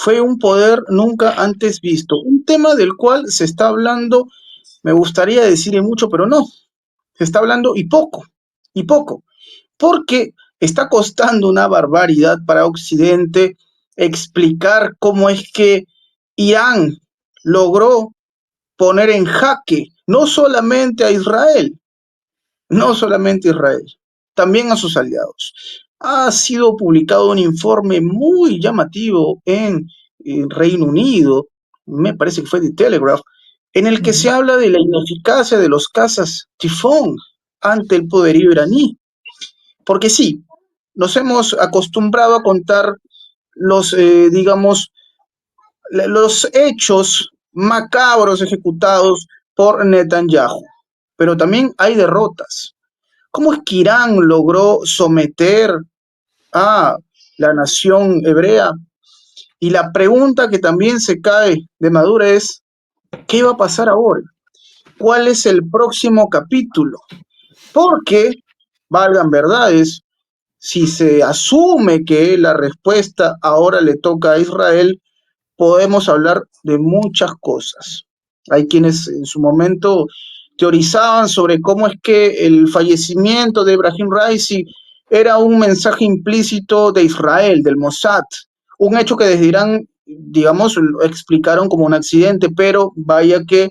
fue un poder nunca antes visto. Un tema del cual se está hablando, me gustaría decir en mucho, pero no, se está hablando y poco, porque está costando una barbaridad para Occidente explicar cómo es que Irán logró poner en jaque no solamente a Israel, no solamente a Israel, también a sus aliados. Ha sido publicado un informe muy llamativo en Reino Unido, me parece que fue de Telegraph, en el que se habla de la ineficacia de los cazas Tifón ante el poderío iraní. Porque sí, nos hemos acostumbrado a contar digamos, los hechos macabros ejecutados por Netanyahu, pero también hay derrotas. ¿Cómo es que Irán logró someter a la nación hebrea? Y la pregunta que también se cae de Maduro es, ¿qué va a pasar ahora? ¿Cuál es el próximo capítulo? Porque, valgan verdades, si se asume que la respuesta ahora le toca a Israel, podemos hablar de muchas cosas. Hay quienes en su momento teorizaban sobre cómo es que el fallecimiento de Ebrahim Raisi era un mensaje implícito de Israel, del Mossad, un hecho que desde Irán, digamos, lo explicaron como un accidente, pero vaya que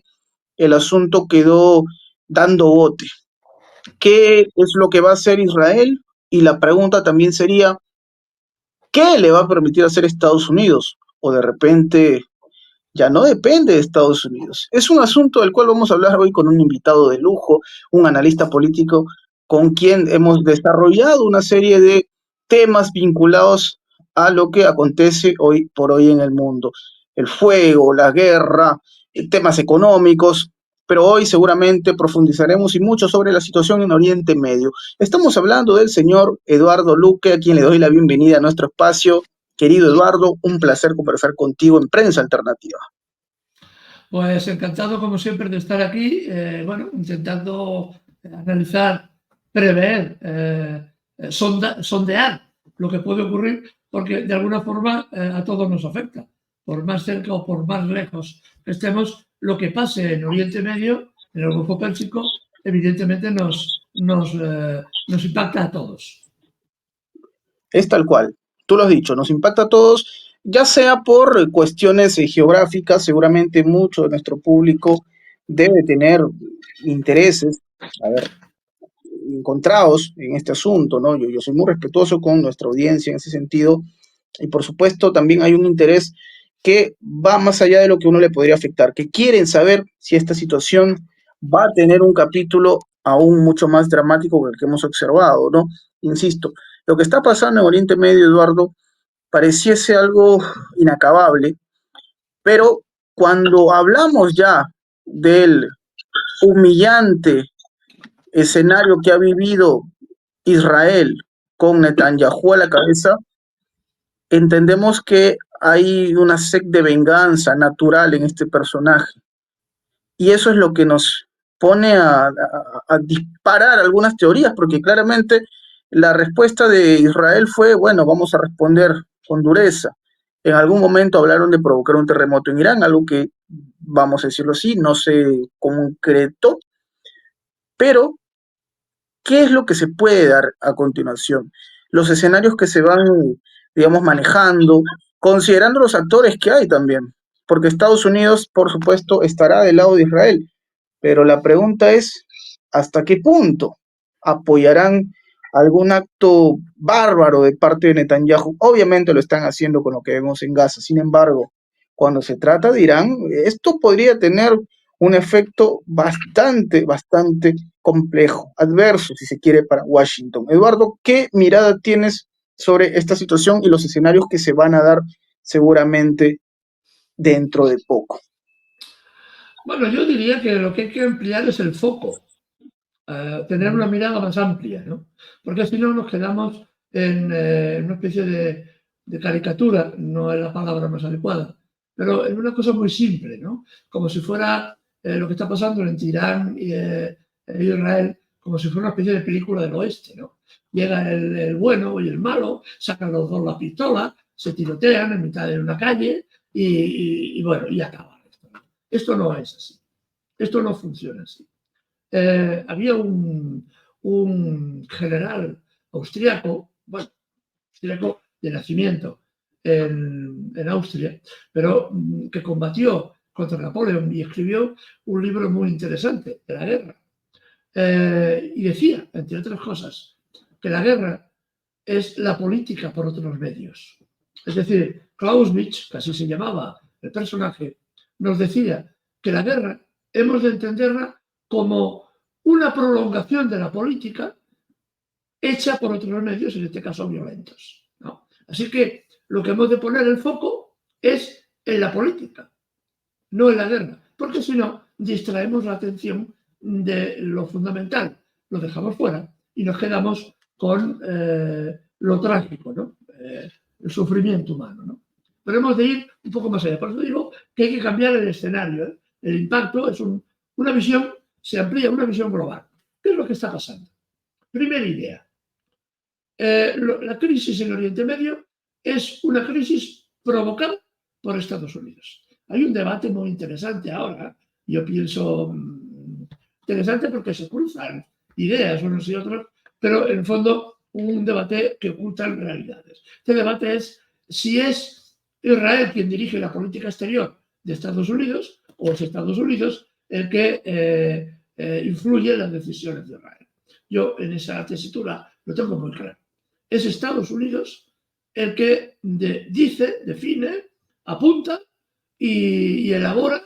el asunto quedó dando bote. ¿Qué es lo que va a hacer Israel? Y la pregunta también sería, ¿qué le va a permitir hacer Estados Unidos? O de repente ya no depende de Estados Unidos. Es un asunto del cual vamos a hablar hoy con un invitado de lujo, un analista político con quien hemos desarrollado una serie de temas vinculados a lo que acontece hoy por hoy en el mundo. El fuego, la guerra, temas económicos, pero hoy seguramente profundizaremos y mucho sobre la situación en Oriente Medio. Estamos hablando del señor Eduardo Luque, a quien le doy la bienvenida a nuestro espacio. Querido Eduardo, un placer conversar contigo en Prensa Alternativa. Pues encantado, como siempre, de estar aquí, bueno, intentando analizar, prever, sondear lo que puede ocurrir, porque de alguna forma a todos nos afecta. Por más cerca o por más lejos que estemos, lo que pase en Oriente Medio, en el Golfo Pérsico, evidentemente nos impacta a todos. Es tal cual, tú lo has dicho, nos impacta a todos, ya sea por cuestiones geográficas, seguramente mucho de nuestro público debe tener intereses, a ver, encontrados en este asunto, ¿no? Yo soy muy respetuoso con nuestra audiencia en ese sentido, y por supuesto también hay un interés que va más allá de lo que uno le podría afectar, que quieren saber si esta situación va a tener un capítulo aún mucho más dramático que el que hemos observado, ¿no? Insisto, lo que está pasando en Oriente Medio, Eduardo, pareciese algo inacabable, pero cuando hablamos ya del humillante escenario que ha vivido Israel con Netanyahu a la cabeza, entendemos que hay una sed de venganza natural en este personaje. Y eso es lo que nos pone a disparar algunas teorías, porque claramente la respuesta de Israel fue, bueno, vamos a responder con dureza. En algún momento hablaron de provocar un terremoto en Irán, algo que, vamos a decirlo así, no se concretó, pero ¿qué es lo que se puede dar a continuación? Los escenarios que se van, digamos, manejando, considerando los actores que hay también, porque Estados Unidos, por supuesto, estará del lado de Israel, pero la pregunta es, ¿hasta qué punto apoyarán algún acto bárbaro de parte de Netanyahu? Obviamente lo están haciendo con lo que vemos en Gaza, sin embargo, cuando se trata de Irán, esto podría tener un efecto bastante complejo, adverso, si se quiere, para Washington. Eduardo, ¿qué mirada tienes sobre esta situación y los escenarios que se van a dar seguramente dentro de poco? Bueno, yo diría que lo que hay que ampliar es el foco, tener una mirada más amplia, ¿no? Porque si no nos quedamos en una especie de caricatura, no es la palabra más adecuada, pero en una cosa muy simple, ¿no? Como si fuera lo que está pasando entre Irán y Israel, como si fuera una especie de película del oeste, ¿no? Llega el bueno y el malo, sacan los dos la pistola, se tirotean en mitad de una calle y bueno, y acaba esto. Esto no es así. Esto no funciona así. Había un general austriaco, bueno, austriaco de nacimiento en Austria, pero que combatió contra Napoleón y escribió un libro muy interesante de la guerra. Y decía, entre otras cosas, que la guerra es la política por otros medios. Es decir, Clausewitz, que así se llamaba el personaje, nos decía que la guerra hemos de entenderla como una prolongación de la política hecha por otros medios, en este caso violentos, ¿no? Así que lo que hemos de poner el foco es en la política, no en la guerra, porque si no, distraemos la atención de lo fundamental, lo dejamos fuera y nos quedamos con lo trágico, ¿no? El sufrimiento humano, ¿no? Pero hemos de ir un poco más allá. Por eso digo que hay que cambiar el escenario, ¿eh? El impacto es una visión, se amplía una visión global. ¿Qué es lo que está pasando? Primera idea. La crisis en Oriente Medio es una crisis provocada por Estados Unidos. Hay un debate muy interesante ahora, yo pienso interesante porque se cruzan ideas unos y otros, pero en el fondo un debate que oculta realidades. Este debate es si es Israel quien dirige la política exterior de Estados Unidos o es Estados Unidos el que influye en las decisiones de Israel. Yo en esa tesitura lo tengo muy claro. Es Estados Unidos el que dice, define, apunta y elabora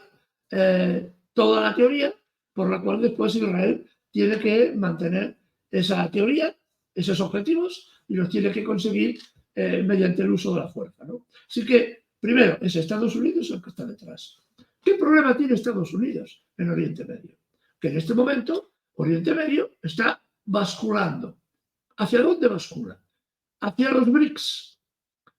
toda la teoría por la cual después Israel tiene que mantener esa teoría, esos objetivos, y los tiene que conseguir mediante el uso de la fuerza, ¿no? Así que, primero, es Estados Unidos el que está detrás. ¿Qué problema tiene Estados Unidos en Oriente Medio? Que en este momento Oriente Medio está basculando. ¿Hacia dónde bascula? Hacia los BRICS.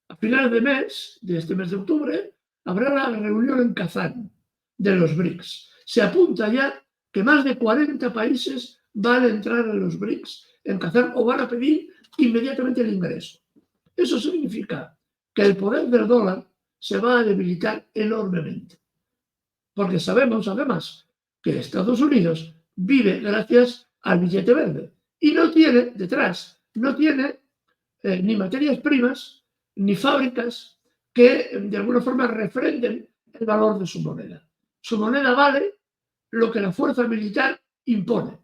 A finales de este mes de octubre, habrá la reunión en Kazán de los BRICS. Se apunta ya que más de 40 países van a entrar en los BRICS en Kazán o van a pedir inmediatamente el ingreso. Eso significa que el poder del dólar se va a debilitar enormemente. Porque sabemos, además, que Estados Unidos vive gracias al billete verde y no tiene detrás, no tiene ni materias primas, ni fábricas que de alguna forma refrenden el valor de su moneda. Su moneda vale lo que la fuerza militar impone.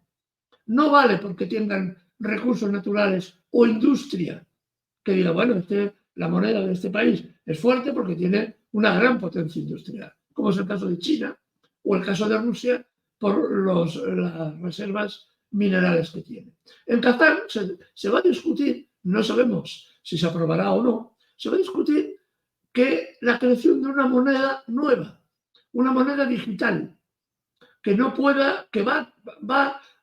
No vale porque tengan recursos naturales o industria que diga, bueno, la moneda de este país es fuerte porque tiene una gran potencia industrial, como es el caso de China o el caso de Rusia por las reservas minerales que tiene. En Qatar se va a discutir, no sabemos si se aprobará o no, se va a discutir que la creación de una moneda nueva, una moneda digital, que no pueda, que va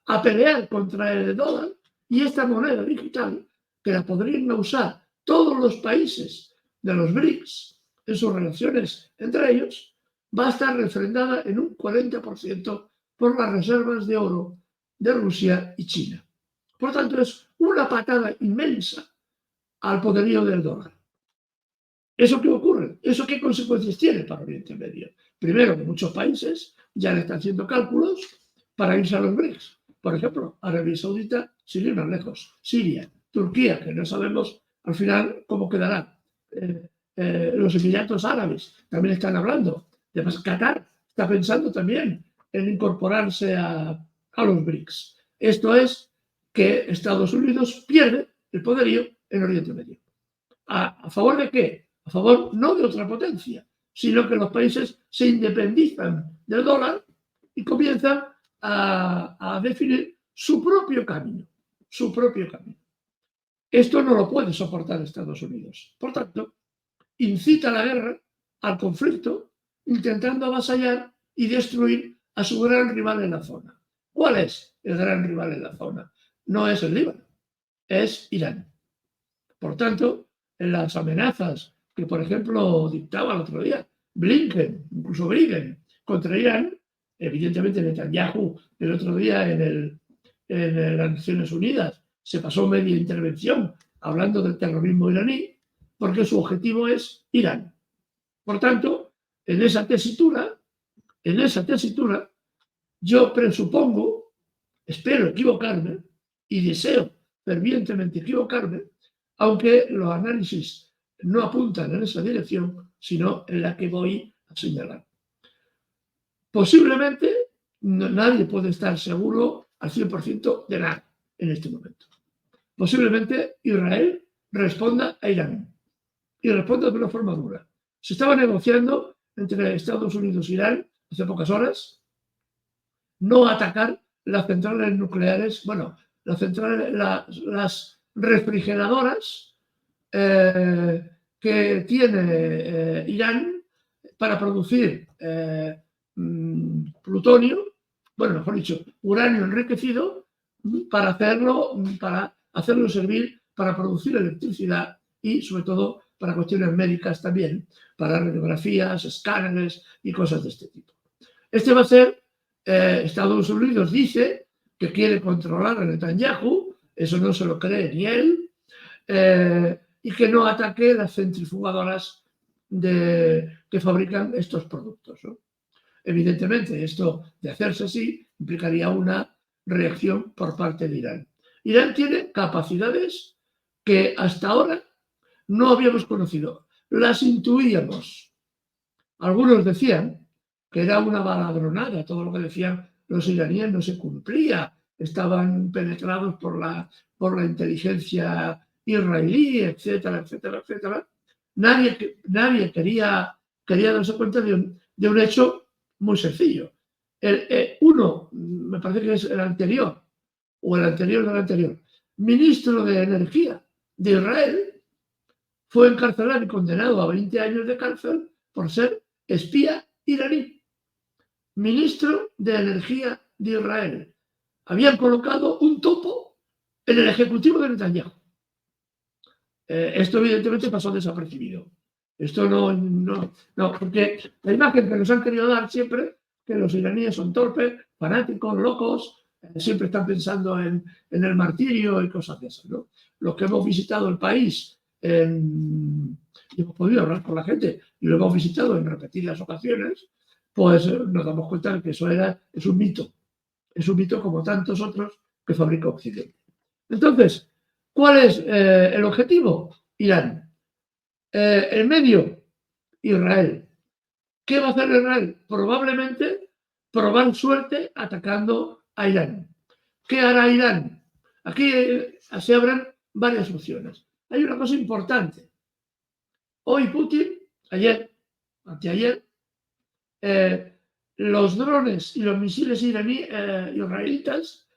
a pelear contra el dólar, y esta moneda digital, que la podrían usar todos los países de los BRICS en sus relaciones entre ellos, va a estar refrendada en un 40% por las reservas de oro de Rusia y China. Por tanto, es una patada inmensa al poderío del dólar. ¿Eso qué ocurre? ¿Eso qué consecuencias tiene para Oriente Medio? Primero, que muchos países ya le están haciendo cálculos para irse a los BRICS. Por ejemplo, Arabia Saudita, sin ir más lejos, Siria, Turquía, que no sabemos al final cómo quedará. Los Emiratos Árabes también están hablando. Además, Qatar está pensando también en incorporarse a los BRICS. Esto es que Estados Unidos pierde el poderío en Oriente Medio. ¿A favor de qué? A favor no de otra potencia, sino que los países se independizan del dólar y comienzan a definir su propio camino, su propio camino. Esto no lo puede soportar Estados Unidos. Por tanto, incita a la guerra, al conflicto, intentando avasallar y destruir a su gran rival en la zona. ¿Cuál es el gran rival en la zona? No es el Líbano, es Irán. Por tanto, en las amenazas que, por ejemplo, dictaba el otro día Blinken, incluso Biden, contra Irán, evidentemente Netanyahu el otro día en las Naciones Unidas se pasó media intervención hablando del terrorismo iraní, porque su objetivo es Irán. Por tanto, en esa tesitura, yo presupongo, espero equivocarme y deseo fervientemente equivocarme, aunque los análisis no apuntan en esa dirección, sino en la que voy a señalar. Posiblemente nadie puede estar seguro al 100% de nada en este momento. Posiblemente Israel responda a Irán y responda de una forma dura. Se estaba negociando entre Estados Unidos e Irán hace pocas horas no atacar las centrales nucleares, bueno, las refrigeradoras que tiene Irán para producir plutonio, bueno, mejor dicho, uranio enriquecido para hacerlo servir para producir electricidad y sobre todo para cuestiones médicas también, para radiografías, escáneres y cosas de este tipo. Este va a ser, Estados Unidos dice que quiere controlar a Netanyahu, eso no se lo cree ni él, y que no ataque las centrifugadoras que fabrican estos productos, ¿no? Evidentemente, esto de hacerse así implicaría una reacción por parte de Irán. Irán tiene capacidades que hasta ahora no habíamos conocido. Las intuíamos. Algunos decían que era una baladronada, todo lo que decían los iraníes no se cumplía, estaban penetrados por la inteligencia israelí, etcétera, etcétera, etcétera. Nadie quería darse cuenta de un hecho muy sencillo. Uno, me parece que es el anterior, o el anterior del anterior, ministro de Energía de Israel, fue encarcelado y condenado a 20 años de cárcel por ser espía iraní. Ministro de Energía de Israel. Habían colocado un topo en el ejecutivo de Netanyahu. Esto evidentemente pasó desapercibido. Esto no, porque la imagen que nos han querido dar siempre, que los iraníes son torpes, fanáticos, locos, siempre están pensando en el martirio y cosas de esas, ¿no? Los que hemos visitado el país y hemos podido hablar con la gente y lo hemos visitado en repetidas ocasiones, pues nos damos cuenta de que eso es un mito. Es un mito como tantos otros que fabrica Occidente. Entonces, ¿cuál es el objetivo? Irán. El medio, Israel. ¿Qué va a hacer Israel? Probablemente probar suerte atacando a Irán. ¿Qué hará Irán? Aquí se abren varias opciones. Hay una cosa importante. Hoy Putin, anteayer, los drones y los misiles israelitas,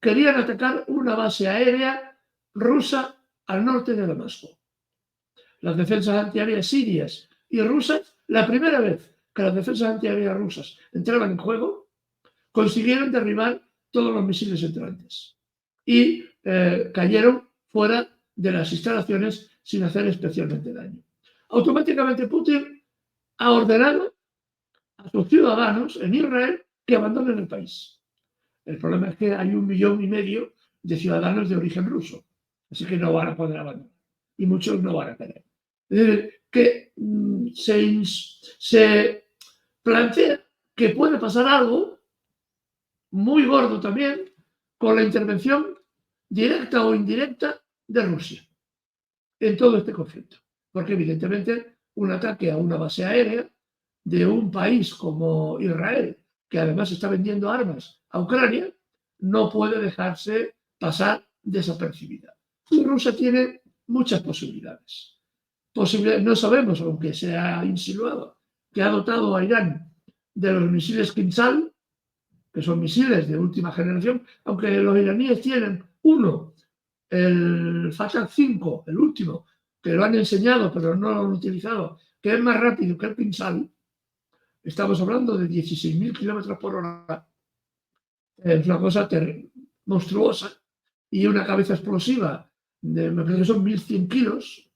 querían atacar una base aérea rusa al norte de Damasco. Las defensas antiaéreas sirias y rusas, la primera vez que las defensas antiaéreas rusas entraban en juego, consiguieron derribar todos los misiles entrantes y cayeron fuera de las instalaciones sin hacer especialmente daño. Automáticamente Putin ha ordenado a sus ciudadanos en Israel que abandonen el país. El problema es que hay 1,5 millones de ciudadanos de origen ruso, así que no van a poder abandonar y muchos no van a querer. Es decir, que se plantea que puede pasar algo muy gordo también con la intervención directa o indirecta de Rusia en todo este conflicto. Porque evidentemente un ataque a una base aérea de un país como Israel, que además está vendiendo armas a Ucrania, no puede dejarse pasar desapercibida. Y Rusia tiene muchas posibilidades. No sabemos, aunque se ha insinuado, que ha dotado a Irán de los misiles Kinzhal, que son misiles de última generación, aunque los iraníes tienen uno, el Fatah 5, el último, que lo han enseñado pero no lo han utilizado, que es más rápido que el Kinzhal. Estamos hablando de 16.000 kilómetros por hora. Es una cosa monstruosa y una cabeza explosiva me parece que son 1.100 kilos.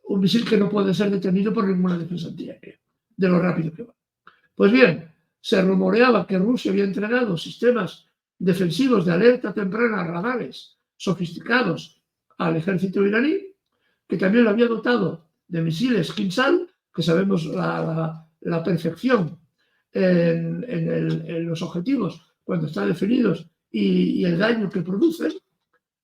Un misil que no puede ser detenido por ninguna defensa antiaérea, de lo rápido que va. Pues bien, se rumoreaba que Rusia había entregado sistemas defensivos de alerta temprana, radares sofisticados al ejército iraní, que también lo había dotado de misiles Kinsal, que sabemos la perfección en los objetivos cuando están definidos y el daño que producen.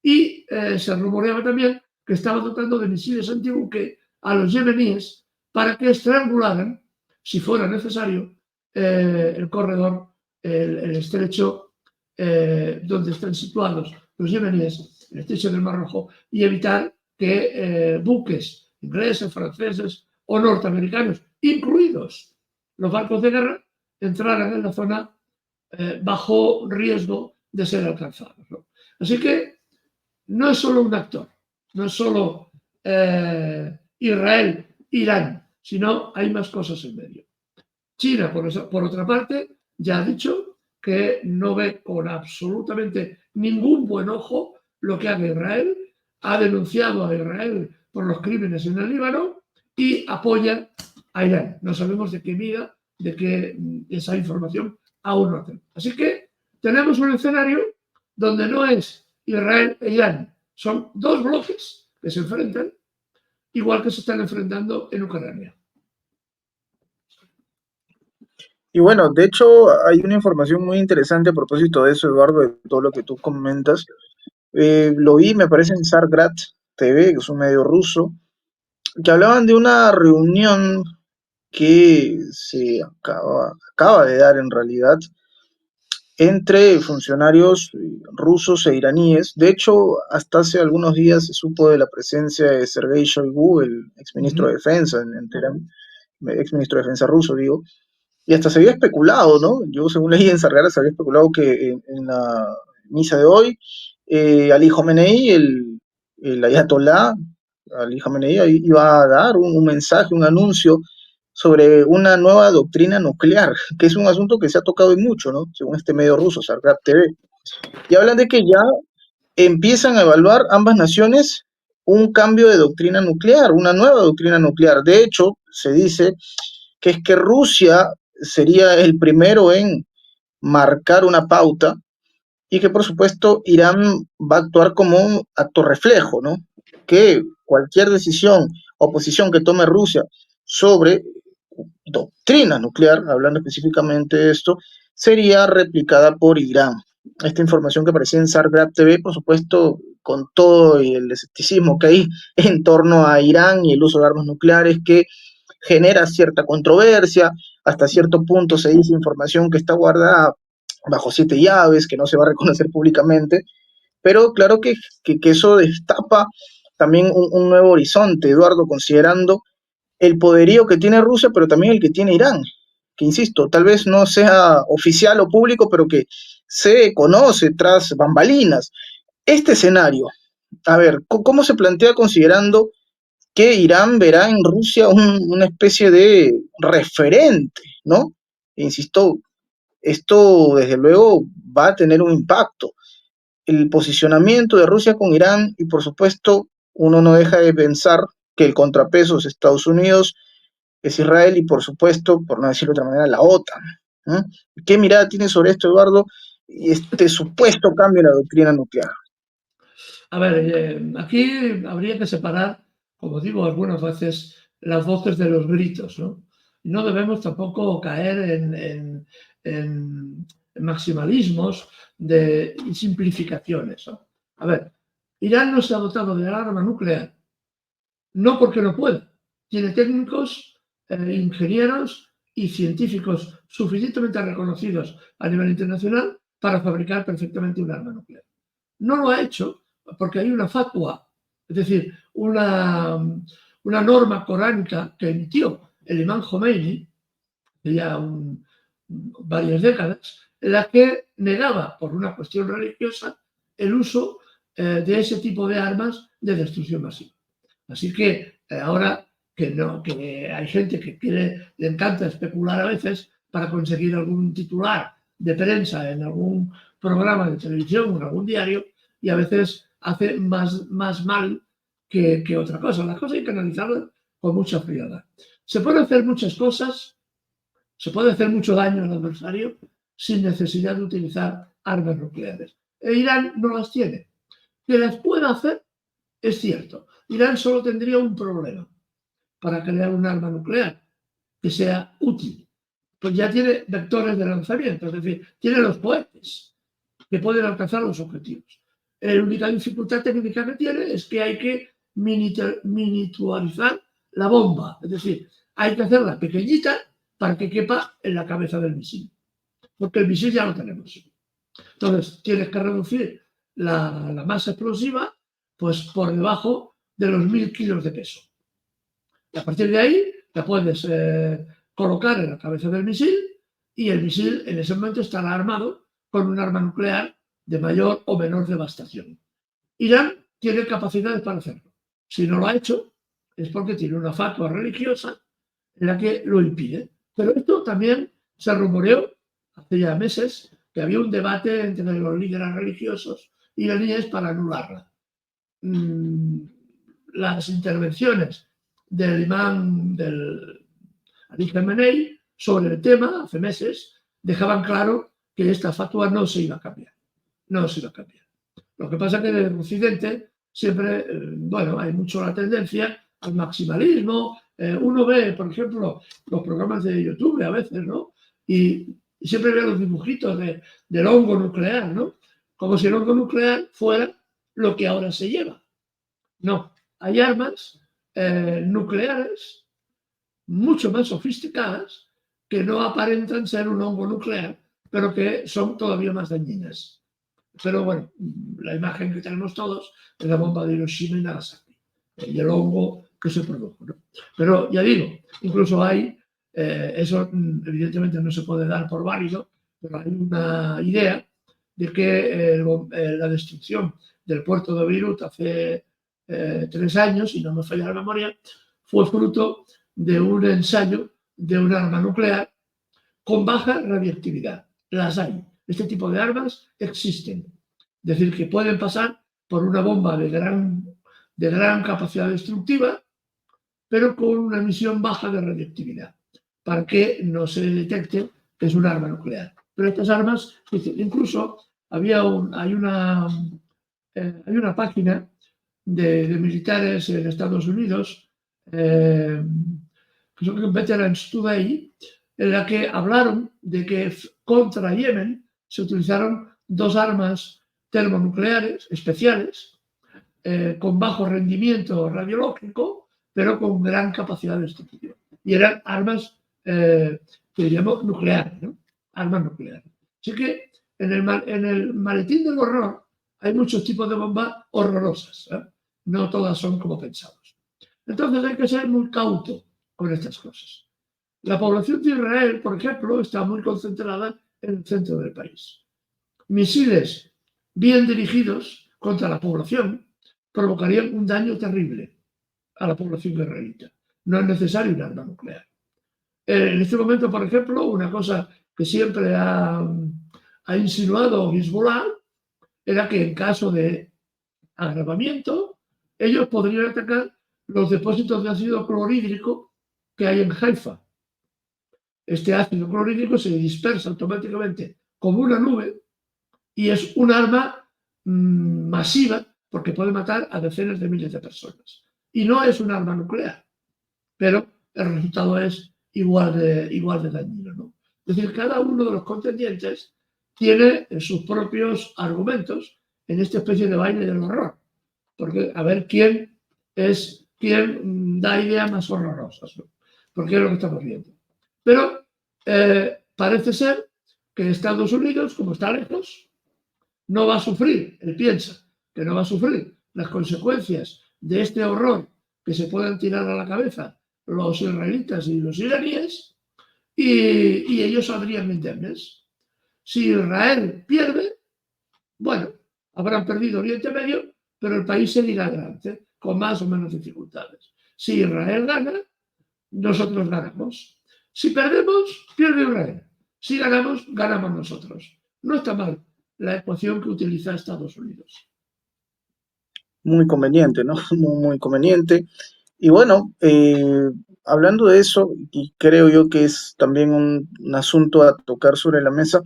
Y se rumoreaba también que estaba dotando de misiles antibuque a los yemeníes para que estrangularan, si fuera necesario, el corredor, el estrecho donde están situados los yemeníes, el estrecho del Mar Rojo, y evitar que buques ingleses, franceses o norteamericanos, incluidos los barcos de guerra, entraran en la zona bajo riesgo de ser alcanzados, ¿no? Así que no es solo un actor, no es solo Israel, Irán, sino hay más cosas en medio. China, por otra parte, ya ha dicho que no ve con absolutamente ningún buen ojo lo que haga Israel, ha denunciado a Israel por los crímenes en el Líbano y apoya a Irán. No sabemos de qué mida, de qué esa información aún no tenemos. Así que tenemos un escenario donde no es Israel e Irán, son dos bloques que se enfrentan, igual que se están enfrentando en Ucrania. Y bueno, de hecho hay una información muy interesante a propósito de eso, Eduardo, de todo lo que tú comentas. Lo vi, me parece, en Sargrat TV, que es un medio ruso, que hablaban de una reunión que se acaba de dar en realidad entre funcionarios rusos e iraníes. De hecho, hasta hace algunos días se supo de la presencia de Sergei Shoigu, el exministro de Defensa en Teherán, exministro de Defensa ruso, digo, y hasta se había especulado, ¿no? Yo, según leí en Sargara, se había especulado que en la misa de hoy, Ali Khamenei, el ayatolá, Ali Khamenei, iba a dar un mensaje, un anuncio sobre una nueva doctrina nuclear, que es un asunto que se ha tocado en mucho, ¿no? Según este medio ruso, Sargrab TV. Y hablan de que ya empiezan a evaluar ambas naciones un cambio de doctrina nuclear, una nueva doctrina nuclear. De hecho, se dice que es que Rusia sería el primero en marcar una pauta y que por supuesto Irán va a actuar como un actor reflejo, ¿no? Que cualquier decisión o posición que tome Rusia sobre doctrina nuclear, hablando específicamente de esto, sería replicada por Irán. Esta información que aparecía en Sargrab TV, por supuesto, con todo el escepticismo que hay en torno a Irán y el uso de armas nucleares, que genera cierta controversia, hasta cierto punto se dice información que está guardada bajo 7 llaves, que no se va a reconocer públicamente, pero claro que eso destapa también un nuevo horizonte, Eduardo, considerando el poderío que tiene Rusia, pero también el que tiene Irán, que insisto, tal vez no sea oficial o público, pero que se conoce tras bambalinas. Este escenario, a ver, ¿cómo se plantea considerando que Irán verá en Rusia una especie de referente, ¿no? Insisto, esto desde luego va a tener un impacto. El posicionamiento de Rusia con Irán y por supuesto uno no deja de pensar que el contrapeso es Estados Unidos, es Israel y por supuesto, por no decirlo de otra manera, la OTAN. ¿Eh? ¿Qué mirada tiene sobre esto, Eduardo, y este supuesto cambio en la doctrina nuclear? A ver, aquí habría que separar, como digo algunas veces, las voces de los gritos, ¿no? Y no debemos tampoco caer en maximalismos y simplificaciones, ¿no? A ver, Irán no se ha dotado de arma nuclear, no porque no pueda. Tiene técnicos, ingenieros y científicos suficientemente reconocidos a nivel internacional para fabricar perfectamente un arma nuclear. No lo ha hecho porque hay una fatwa, es decir, una norma coránica que emitió el imán Khomeini, de ya varias décadas, en la que negaba, por una cuestión religiosa, el uso de ese tipo de armas de destrucción masiva. Así que ahora que hay gente que le encanta especular a veces para conseguir algún titular de prensa en algún programa de televisión o en algún diario, y a veces hace más mal que otra cosa. Las cosas hay que analizarlas con mucha frialdad. Se pueden hacer muchas cosas, se puede hacer mucho daño al adversario sin necesidad de utilizar armas nucleares. E Irán no las tiene. Que las pueda hacer es cierto. Irán solo tendría un problema para crear un arma nuclear que sea útil. Pues ya tiene vectores de lanzamiento, es decir, tiene los cohetes que pueden alcanzar los objetivos. La única dificultad técnica que tiene es que hay que miniaturizar la bomba, es decir, hay que hacerla pequeñita para que quepa en la cabeza del misil, porque el misil ya lo tenemos. Entonces, tienes que reducir la masa explosiva pues por debajo de los 1000 kilos de peso. Y a partir de ahí la puedes colocar en la cabeza del misil y el misil en ese momento estará armado con un arma nuclear de mayor o menor devastación. Irán tiene capacidades para hacerlo. Si no lo ha hecho, es porque tiene una fatua religiosa en la que lo impide. Pero esto también se rumoreó hace ya meses, que había un debate entre los líderes religiosos iraníes para anularla. Las intervenciones del imán del Ali Khamenei sobre el tema hace meses dejaban claro que esta fatua no se iba a cambiar. No se iba a cambiar. Lo que pasa es que en el Occidente siempre, bueno, hay mucho la tendencia al maximalismo. Uno ve, por ejemplo, los programas de YouTube a veces, ¿no? Y siempre ve los dibujitos del hongo nuclear, ¿no? Como si el hongo nuclear fuera lo que ahora se lleva. No, hay armas nucleares mucho más sofisticadas que no aparentan ser un hongo nuclear, pero que son todavía más dañinas. Pero bueno, la imagen que tenemos todos es la bomba de Hiroshima y Nagasaki y el hongo que se produjo, ¿no? Pero ya digo, incluso hay, eso evidentemente no se puede dar por válido, pero hay una idea de que la destrucción del puerto de Beirut hace 3 años, si no me falla la memoria, fue fruto de un ensayo de un arma nuclear con baja radiactividad. Las hay. Este tipo de armas existen. Es decir, que pueden pasar por una bomba de gran capacidad destructiva, pero con una emisión baja de radiactividad, para que no se detecte que es un arma nuclear. Pero estas armas, incluso hay una página de militares en Estados Unidos, que son Veterans Today, en la que hablaron de que contra Yemen se utilizaron 2 armas termonucleares especiales con bajo rendimiento radiológico, pero con gran capacidad destructiva. Y eran armas que diríamos nucleares, ¿no? Armas nucleares. Así que en el maletín del horror hay muchos tipos de bombas horrorosas. No todas son como pensamos. Entonces hay que ser muy cauto con estas cosas. La población de Israel, por ejemplo, está muy concentrada en el centro del país. Misiles bien dirigidos contra la población provocarían un daño terrible a la población israelita. No es necesario un arma nuclear. En este momento, por ejemplo, una cosa que siempre ha insinuado Hezbollah era que en caso de agravamiento, ellos podrían atacar los depósitos de ácido clorhídrico que hay en Haifa. Este ácido clorhídrico se dispersa automáticamente como una nube y es un arma masiva porque puede matar a decenas de miles de personas. Y no es un arma nuclear, pero el resultado es igual de dañino, ¿no? Es decir, cada uno de los contendientes tiene sus propios argumentos en esta especie de baile del horror, porque a ver quién da ideas más horrorosas, ¿no? Porque es lo que estamos viendo. Pero parece ser que Estados Unidos, como está lejos, no va a sufrir, él piensa que no va a sufrir las consecuencias de este horror que se puedan tirar a la cabeza los israelitas y los iraníes, y ellos saldrían indemnes. Si Israel pierde, bueno, habrán perdido Oriente Medio, pero el país seguirá adelante, con más o menos dificultades. Si Israel gana, nosotros ganamos. Si perdemos, pierde Israel. Si ganamos, ganamos nosotros. No está mal la ecuación que utiliza Estados Unidos. Muy conveniente, ¿no? Muy conveniente. Y bueno, hablando de eso, y creo yo que es también un asunto a tocar sobre la mesa,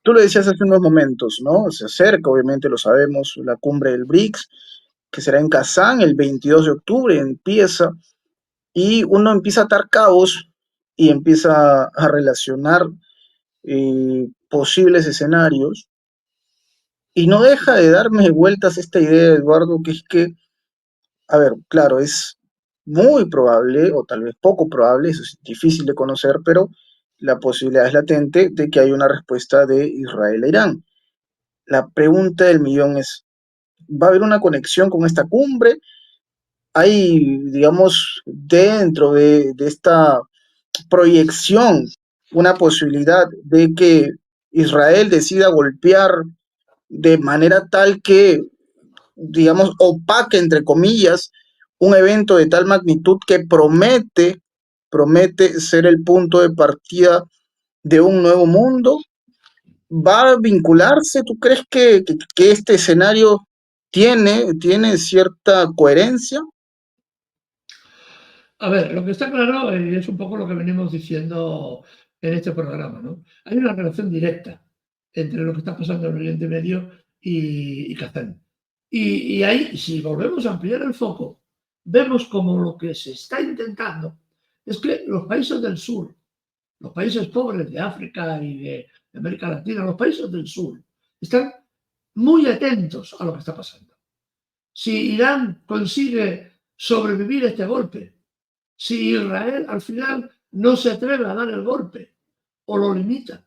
tú lo decías hace unos momentos, ¿no? Se acerca, obviamente lo sabemos, la cumbre del BRICS, que será en Kazán el 22 de octubre, empieza, y uno empieza a atar cabos y empieza a relacionar posibles escenarios, y no deja de darme vueltas esta idea, Eduardo, que es que, a ver, claro, es muy probable, o tal vez poco probable, eso es difícil de conocer, pero la posibilidad es latente de que haya una respuesta de Israel a Irán. La pregunta del millón es, ¿va a haber una conexión con esta cumbre? ¿Hay, digamos, dentro de esta proyección una posibilidad de que Israel decida golpear de manera tal que, digamos, opaque, entre comillas, un evento de tal magnitud que promete ser el punto de partida de un nuevo mundo? ¿Va a vincularse? ¿Tú crees que este escenario tiene cierta coherencia? A ver, lo que está claro es un poco lo que venimos diciendo en este programa, ¿no? Hay una relación directa entre lo que está pasando en Oriente Medio y Kazán. Y ahí, si volvemos a ampliar el foco, vemos como lo que se está intentando es que los países del sur, los países pobres de África y de América Latina, los países del sur, están muy atentos a lo que está pasando. Si Irán consigue sobrevivir este golpe, si Israel al final no se atreve a dar el golpe o lo limita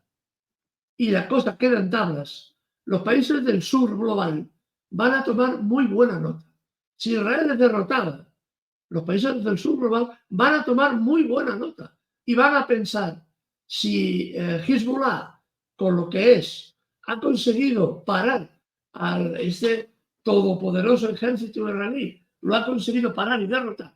y la cosa queda en tablas, los países del sur global van a tomar muy buena nota. Si Israel es derrotada, los países del sur global van a tomar muy buena nota y van a pensar si Hezbollah, con lo que es, ha conseguido parar a este todopoderoso ejército iraní, lo ha conseguido parar y derrotar.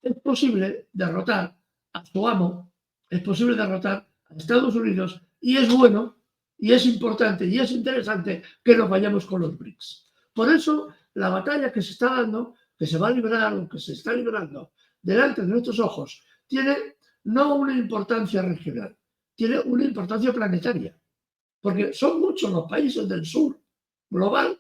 Es posible derrotar a su amo, es posible derrotar a Estados Unidos, y es bueno, y es importante, y es interesante que nos vayamos con los BRICS. Por eso, la batalla que se está dando, que se va a librar o que se está librando delante de nuestros ojos, tiene no una importancia regional, tiene una importancia planetaria, porque son muchos los países del sur global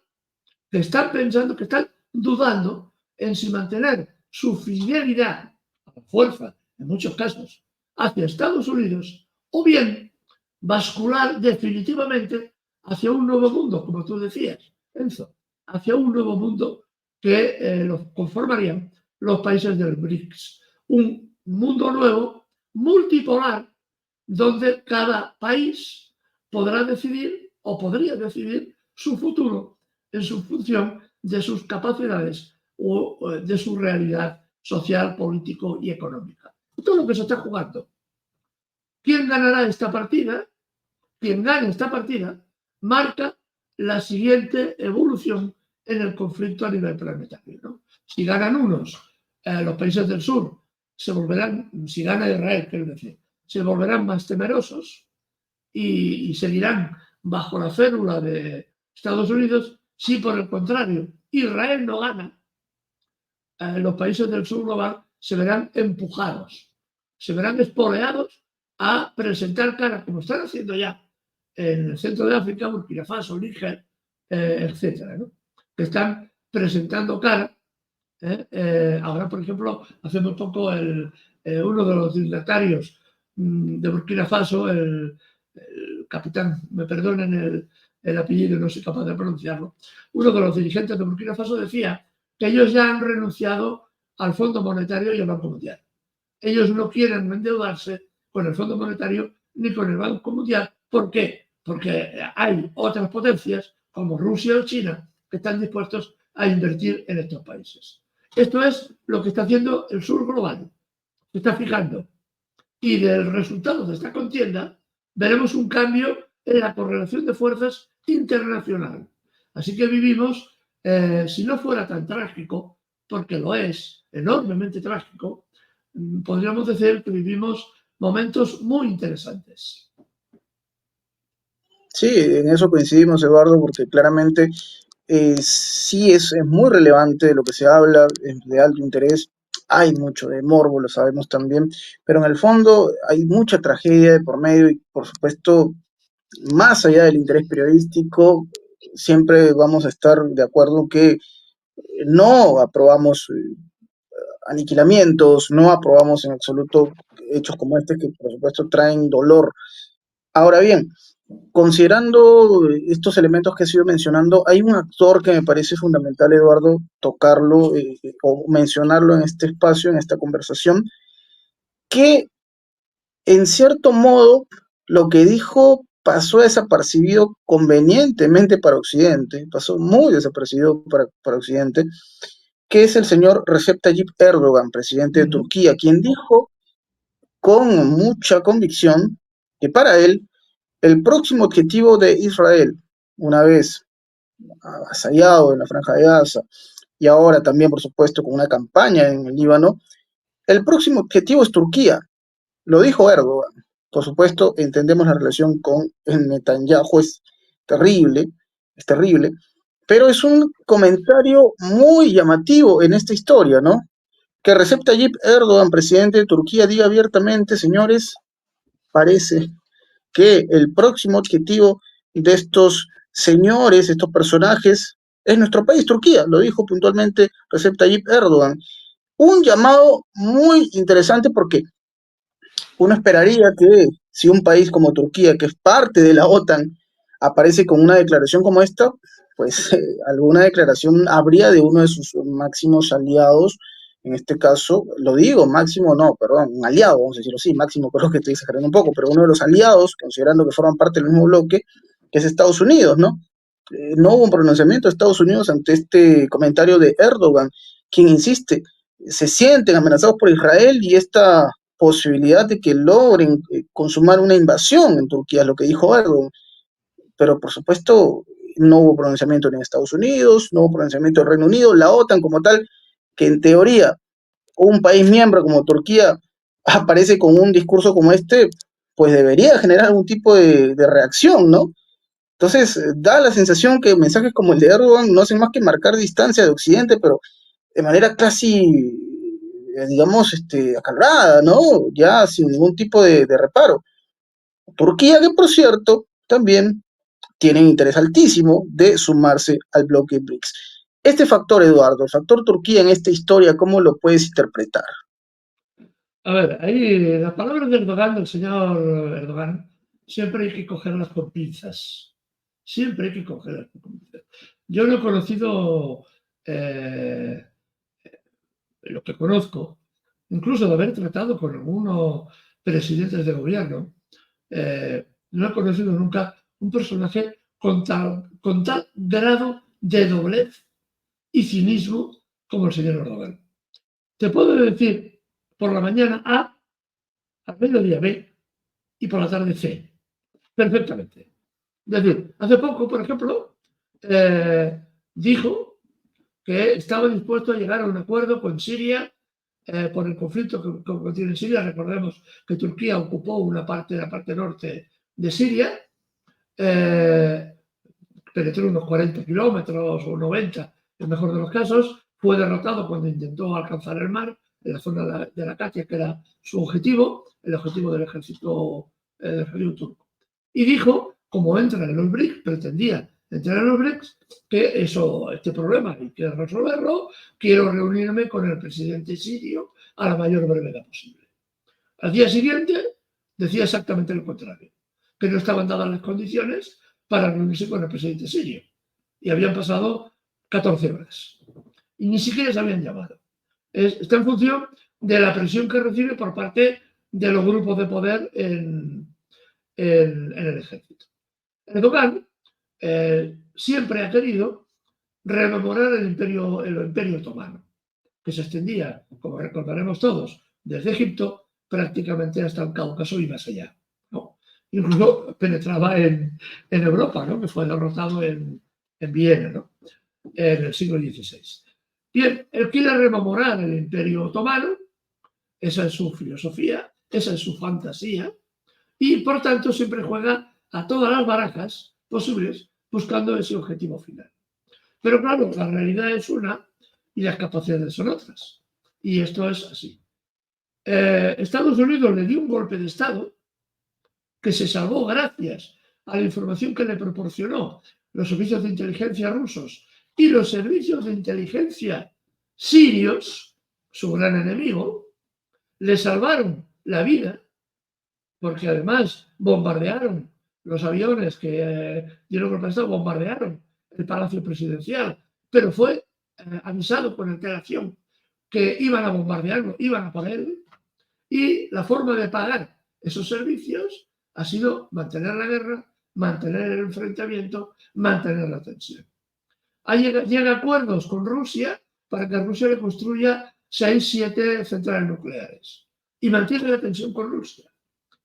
que están pensando, que están dudando en si mantener su fidelidad a la fuerza, en muchos casos, hacia Estados Unidos, o bien bascular definitivamente hacia un nuevo mundo, como tú decías, Enzo, hacia un nuevo mundo que lo conformarían los países del BRICS. Un mundo nuevo, multipolar, donde cada país podrá decidir o podría decidir su futuro en su función de sus capacidades o de su realidad social, político y económica. Esto es lo que se está jugando. ¿Quién ganará esta partida? Quien gane esta partida marca la siguiente evolución en el conflicto a nivel planetario, ¿no? Si ganan unos, los países del sur se volverán, si gana Israel, quiero decir, se volverán más temerosos y seguirán bajo la férula de Estados Unidos. Si por el contrario Israel no gana, los países del sur global se verán empujados, se verán espoleados a presentar cara, como están haciendo ya en el centro de África, Burkina Faso, Níger, etcétera, ¿no? Que están presentando cara. Ahora, por ejemplo, hace muy poco uno de los dignatarios de Burkina Faso, el capitán, me perdonen el apellido, no soy capaz de pronunciarlo, uno de los dirigentes de Burkina Faso decía que ellos ya han renunciado al Fondo Monetario y al Banco Mundial. Ellos no quieren endeudarse con el Fondo Monetario ni con el Banco Mundial. ¿Por qué? Porque hay otras potencias como Rusia o China que están dispuestos a invertir en estos países. Esto es lo que está haciendo el sur global. Se está fijando. Y del resultado de esta contienda veremos un cambio en la correlación de fuerzas internacional. Así que vivimos, si no fuera tan trágico, porque lo es, enormemente trágico, podríamos decir que vivimos momentos muy interesantes. Sí, en eso coincidimos, Eduardo, porque claramente sí es muy relevante lo que se habla, es de alto interés, hay mucho de morbo, lo sabemos también, pero en el fondo hay mucha tragedia de por medio y por supuesto, más allá del interés periodístico, siempre vamos a estar de acuerdo que no aprobamos aniquilamientos, no aprobamos en absoluto hechos como este que por supuesto traen dolor. Ahora bien, considerando estos elementos que he sido mencionando, hay un actor que me parece fundamental, Eduardo, tocarlo o mencionarlo en este espacio, en esta conversación, que en cierto modo lo que dijo pasó desapercibido convenientemente para Occidente, pasó muy desapercibido para Occidente, que es el señor Recep Tayyip Erdogan, presidente de Turquía, quien dijo con mucha convicción que para él el próximo objetivo de Israel, una vez avasallado en la Franja de Gaza y ahora también, por supuesto, con una campaña en el Líbano, el próximo objetivo es Turquía. Lo dijo Erdogan. Por supuesto, entendemos la relación con Netanyahu, es terrible, pero es un comentario muy llamativo en esta historia, ¿no? Que Recep Tayyip Erdogan, presidente de Turquía, diga abiertamente, señores, parece que el próximo objetivo de estos señores, estos personajes, es nuestro país, Turquía, lo dijo puntualmente Recep Tayyip Erdogan. Un llamado muy interesante porque uno esperaría que si un país como Turquía, que es parte de la OTAN, aparece con una declaración como esta, pues alguna declaración habría de uno de sus máximos aliados, en este caso, lo digo, máximo no, perdón, un aliado, vamos a decirlo así, máximo creo que estoy exagerando un poco, pero uno de los aliados, considerando que forman parte del mismo bloque, que es Estados Unidos, ¿no? No hubo un pronunciamiento de Estados Unidos ante este comentario de Erdogan, quien insiste, se sienten amenazados por Israel y esta posibilidad de que logren consumar una invasión en Turquía, lo que dijo Erdogan. Pero por supuesto no hubo pronunciamiento ni en Estados Unidos, no hubo pronunciamiento del Reino Unido, la OTAN como tal, que en teoría un país miembro como Turquía aparece con un discurso como este, pues debería generar algún tipo de reacción, ¿no? Entonces, da la sensación que mensajes como el de Erdogan no hacen más que marcar distancia de Occidente, pero de manera casi, digamos, acalorada, ¿no? Ya sin ningún tipo de reparo. Turquía, que por cierto, también tiene un interés altísimo de sumarse al bloque BRICS. Este factor, Eduardo, el factor Turquía en esta historia, ¿cómo lo puedes interpretar? A ver, ahí las palabras de Erdogan, del señor Erdogan, siempre hay que cogerlas con pinzas. Siempre hay que cogerlas con pinzas. Yo no he conocido lo que conozco, incluso de haber tratado con algunos presidentes de gobierno, no he conocido nunca un personaje con tal grado de doblez y cinismo como el señor Erdogan. Te puedo decir por la mañana A, al mediodía B y por la tarde C, perfectamente. Es decir, hace poco, por ejemplo, dijo que estaba dispuesto a llegar a un acuerdo con Siria por el conflicto que tiene Siria. Recordemos que Turquía ocupó una parte de la parte norte de Siria, penetró unos 40 kilómetros o 90, en el mejor de los casos, fue derrotado cuando intentó alcanzar el mar, en la zona de la Katia, que era su objetivo, el objetivo del ejército turco. Y dijo, como entra en los BRICS, pretendía entrar en los BRICS, que este problema hay que resolverlo, quiero reunirme con el presidente sirio a la mayor brevedad posible. Al día siguiente decía exactamente lo contrario, que no estaban dadas las condiciones para reunirse con el presidente sirio. Y habían pasado 14 horas. Y ni siquiera se habían llamado. Está en función de la presión que recibe por parte de los grupos de poder en el ejército. Erdogan siempre ha querido rememorar el imperio otomano, que se extendía, como recordaremos todos, desde Egipto prácticamente hasta el Cáucaso y más allá, ¿no? Incluso penetraba en Europa, ¿no? Que fue derrotado en Viena, ¿no? En el siglo XVI. Bien, él quiere rememorar el Imperio Otomano, esa es su filosofía, esa es su fantasía, y por tanto siempre juega a todas las barajas posibles buscando ese objetivo final. Pero claro, la realidad es una y las capacidades son otras. Y esto es así. Estados Unidos le dio un golpe de Estado que se salvó gracias a la información que le proporcionó los servicios de inteligencia rusos y los servicios de inteligencia sirios, su gran enemigo, le salvaron la vida, porque además bombardearon los aviones que dieron golpe de Estado, bombardearon el Palacio Presidencial, pero fue avisado con antelación que iban a bombardearlo, iban a por él, y la forma de pagar esos servicios ha sido mantener la guerra, mantener el enfrentamiento, mantener la tensión. Llega a acuerdos con Rusia para que Rusia le construya 6-7 centrales nucleares y mantiene la tensión con Rusia.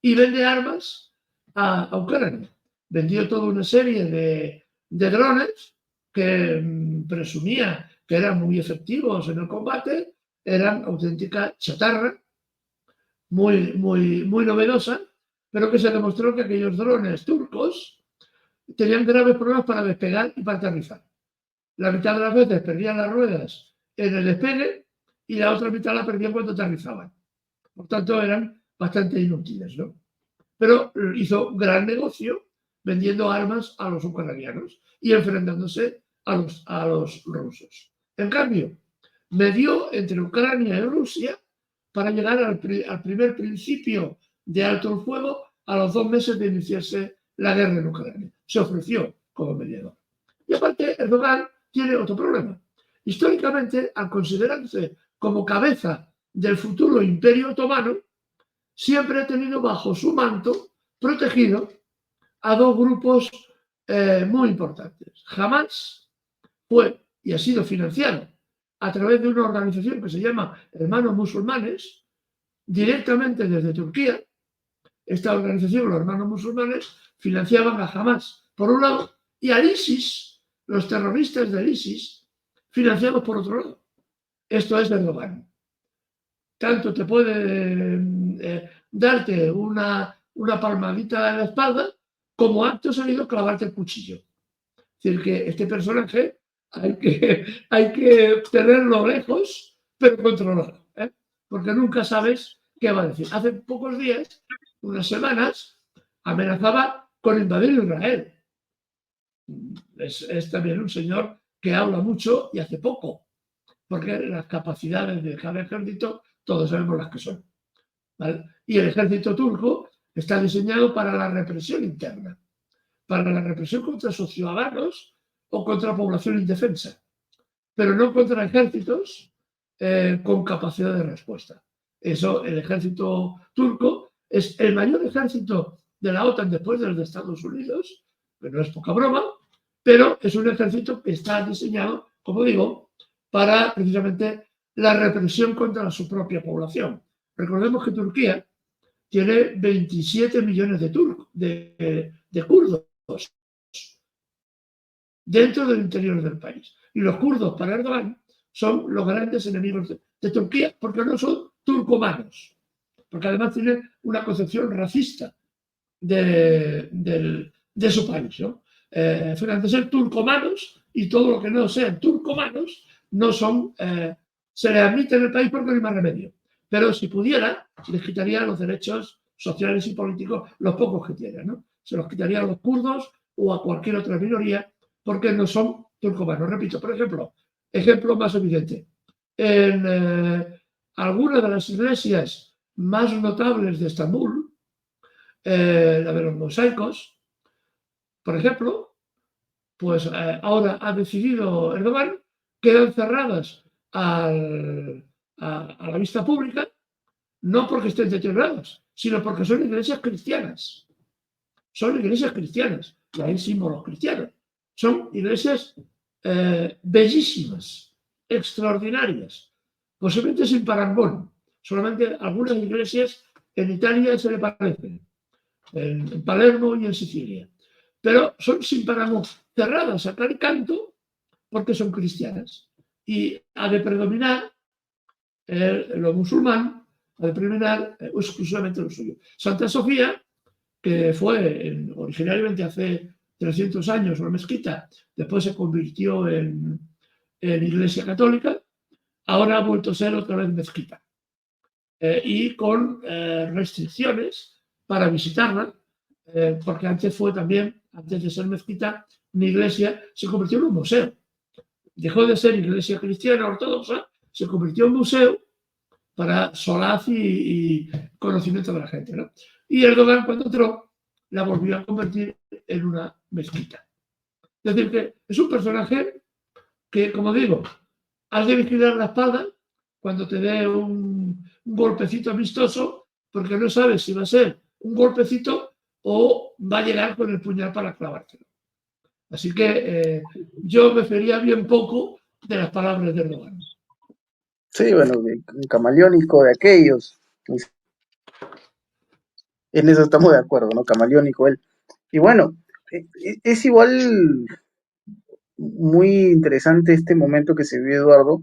Y vende armas a Ucrania. Vendió toda una serie de drones que presumía que eran muy efectivos en el combate, eran auténtica chatarra, muy novedosa, pero que se demostró que aquellos drones turcos tenían graves problemas para despegar y para aterrizar. La mitad de las veces perdían las ruedas en el despegue y la otra mitad la perdían cuando aterrizaban. Por tanto, eran bastante inútiles, ¿no? Pero hizo gran negocio vendiendo armas a los ucranianos y enfrentándose a los rusos. En cambio, medió entre Ucrania y Rusia para llegar al primer principio de alto el fuego a los 2 meses de iniciarse la guerra en Ucrania. Se ofreció como mediador. Y aparte, Erdogan tiene otro problema. Históricamente, al considerarse como cabeza del futuro imperio otomano, siempre ha tenido bajo su manto, protegido, a 2 grupos muy importantes. Hamas fue y ha sido financiado a través de una organización que se llama Hermanos Musulmanes, directamente desde Turquía. Esta organización, los Hermanos Musulmanes, financiaban a Hamas por un lado y al ISIS, los terroristas del ISIS, financiados por otro lado. Esto es Erdogan. Tanto te puede darte una palmadita en la espalda, como acto seguido clavarte el cuchillo. Es decir, que este personaje hay que tenerlo lejos, pero controlado, porque nunca sabes qué va a decir. Hace pocos días, unas semanas, amenazaba con invadir Israel. Es también un señor que habla mucho y hace poco, porque las capacidades de cada ejército todos sabemos las que son, ¿vale? Y el ejército turco está diseñado para la represión interna, para la represión contra sus ciudadanos o contra población indefensa, pero no contra ejércitos con capacidad de respuesta. Eso, el ejército turco es el mayor ejército de la OTAN después del de Estados Unidos, que no es poca broma, pero es un ejército que está diseñado, como digo, para precisamente la represión contra su propia población. Recordemos que Turquía tiene 27 millones de kurdos dentro del interior del país. Y los kurdos, para Erdogan, son los grandes enemigos de Turquía, porque no son turcomanos, porque además tienen una concepción racista de su país, ¿no? Fíjate, ser turcomanos y todo lo que no sean turcomanos no son, se les admite en el país porque no hay más remedio. Pero si pudiera, les quitaría los derechos sociales y políticos, los pocos que tienen, ¿no? Se los quitaría a los kurdos o a cualquier otra minoría porque no son turcomanos. Repito, por ejemplo más evidente. En algunas de las iglesias más notables de Estambul, la de los mosaicos, por ejemplo, pues ahora ha decidido Erdogan, quedan cerradas a la vista pública, no porque estén deterioradas, sino porque son iglesias cristianas. Son iglesias cristianas, y hay símbolos cristianos. Son iglesias bellísimas, extraordinarias, posiblemente sin parangón. Solamente algunas iglesias en Italia se le parecen, en Palermo y en Sicilia. Pero son sin parangón, cerradas a tal canto porque son cristianas. Y ha de predominar lo musulmán, ha de predominar exclusivamente lo suyo. Santa Sofía, que fue originariamente hace 300 años una mezquita, después se convirtió en iglesia católica, ahora ha vuelto a ser otra vez mezquita. Y con restricciones para visitarla, porque antes fue también, antes de ser mezquita, una iglesia, se convirtió en un museo. dejó de ser iglesia cristiana ortodoxa, se convirtió en museo para solaz y conocimiento de la gente, ¿no? Y Erdogan, cuando entró, la volvió a convertir en una mezquita. Es decir, que es un personaje que, como digo, has de vigilar la espalda cuando te dé un golpecito amistoso, porque no sabes si va a ser un golpecito o va a llegar con el puñal para clavártelo. Así que yo me fería bien poco de las palabras de Erdogan. Sí, bueno, un camaleónico de aquellos. En eso estamos de acuerdo, ¿no? Camaleónico él. Y bueno, es igual muy interesante este momento que se vive Eduardo.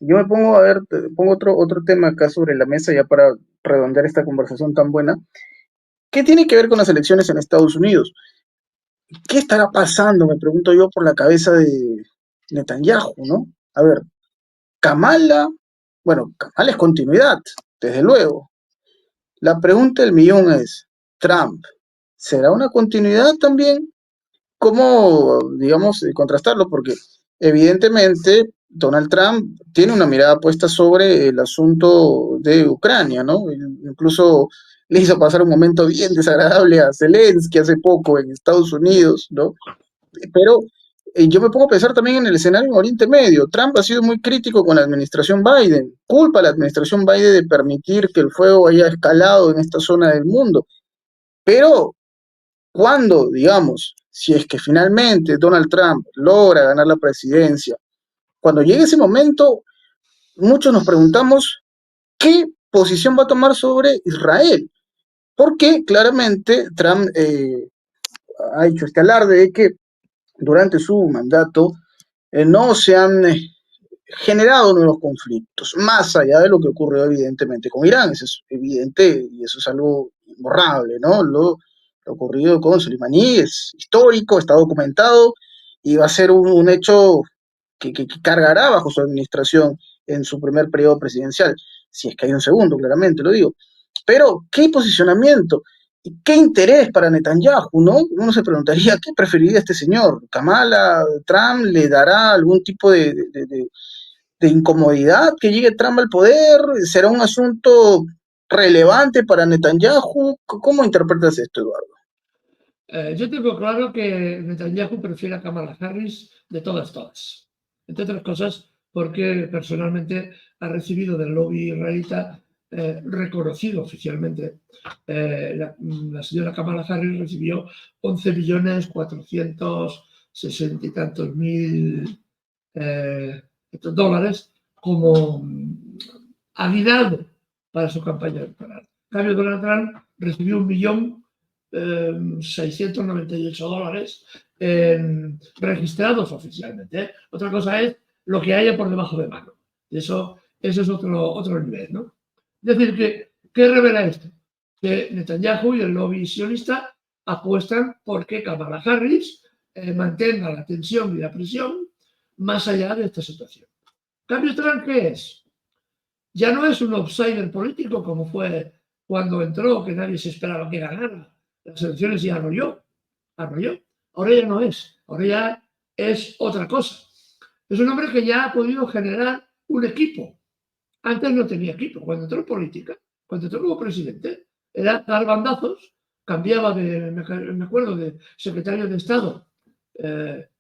Yo me pongo a ver, pongo otro tema acá sobre la mesa ya para redondear esta conversación tan buena. ¿Qué tiene que ver con las elecciones en Estados Unidos? ¿Qué estará pasando, me pregunto yo, por la cabeza de Netanyahu, ¿no? A ver, Kamala, bueno, Kamala es continuidad, desde luego. La pregunta del millón es, ¿Trump será una continuidad también? ¿Cómo, digamos, contrastarlo? Porque evidentemente Donald Trump tiene una mirada puesta sobre el asunto de Ucrania, ¿no? Incluso le hizo pasar un momento bien desagradable a Zelensky hace poco en Estados Unidos, ¿no? Pero yo me pongo a pensar también en el escenario en Oriente Medio. Trump ha sido muy crítico con la administración Biden, culpa a la administración Biden de permitir que el fuego haya escalado en esta zona del mundo. Pero cuando, digamos, si es que finalmente Donald Trump logra ganar la presidencia, cuando llegue ese momento, muchos nos preguntamos qué posición va a tomar sobre Israel, porque claramente Trump ha hecho este alarde de que durante su mandato no se han generado nuevos conflictos, más allá de lo que ocurrió evidentemente con Irán, eso es evidente y eso es algo imborrable, ¿no? Lo ocurrido con Soleimani es histórico, está documentado y va a ser un hecho que cargará bajo su administración en su primer periodo presidencial, si es que hay un segundo, claramente lo digo. Pero, ¿qué posicionamiento? ¿Y qué interés para Netanyahu, no? Uno se preguntaría, ¿qué preferiría este señor? ¿Kamala, Trump, le dará algún tipo de incomodidad que llegue Trump al poder? ¿Será un asunto relevante para Netanyahu? ¿Cómo interpretas esto, Eduardo? Yo tengo claro que Netanyahu prefiere a Kamala Harris de todas. Entre otras cosas, porque personalmente ha recibido del lobby israelita reconocido oficialmente. La señora Kamala Harris recibió 11.460.000 y tantos dólares como aguinaldo para su campaña electoral. En cambio, Donald Trump recibió 1.698.000 dólares registrados oficialmente. ¿Eh? Otra cosa es lo que haya por debajo de mano. Eso es otro nivel, ¿no? Es decir, ¿qué revela esto? Que Netanyahu y el lobby sionista apuestan porque Kamala Harris mantenga la tensión y la presión más allá de esta situación. ¿Cambio Trump qué es? Ya no es un outsider político como fue cuando entró, que nadie se esperaba que ganara las elecciones y arrolló. Ahora ya no es, ahora ya es otra cosa. Es un hombre que ya ha podido generar un equipo. Antes no tenía equipo. Cuando entró en política, cuando entró como presidente, era dar bandazos, cambiaba me acuerdo, de secretario de Estado,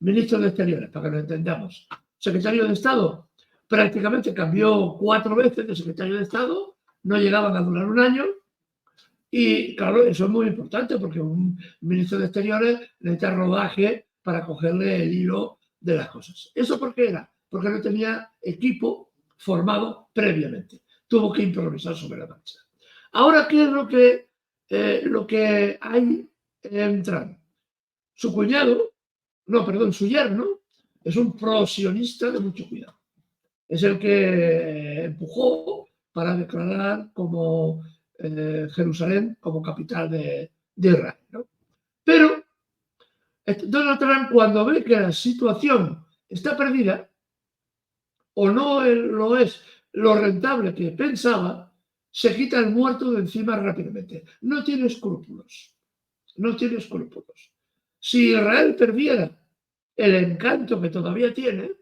ministro de Exteriores, para que lo entendamos. Secretario de Estado prácticamente cambió 4 veces de secretario de Estado, no llegaban a durar un año. Y claro, eso es muy importante porque un ministro de Exteriores necesita rodaje para cogerle el hilo de las cosas. ¿Eso por qué era? Porque no tenía equipo formado previamente. Tuvo que improvisar sobre la marcha. Ahora, ¿qué es lo que hay en Trump? Su cuñado, no, perdón, su yerno, es un pro-sionista de mucho cuidado. Es el que empujó para declarar como Jerusalén como capital de Israel, ¿no? Pero Donald Trump, cuando ve que la situación está perdida o no lo es lo rentable que pensaba, se quita el muerto de encima rápidamente. No tiene escrúpulos. No tiene escrúpulos. Si Israel perdiera el encanto que todavía tiene,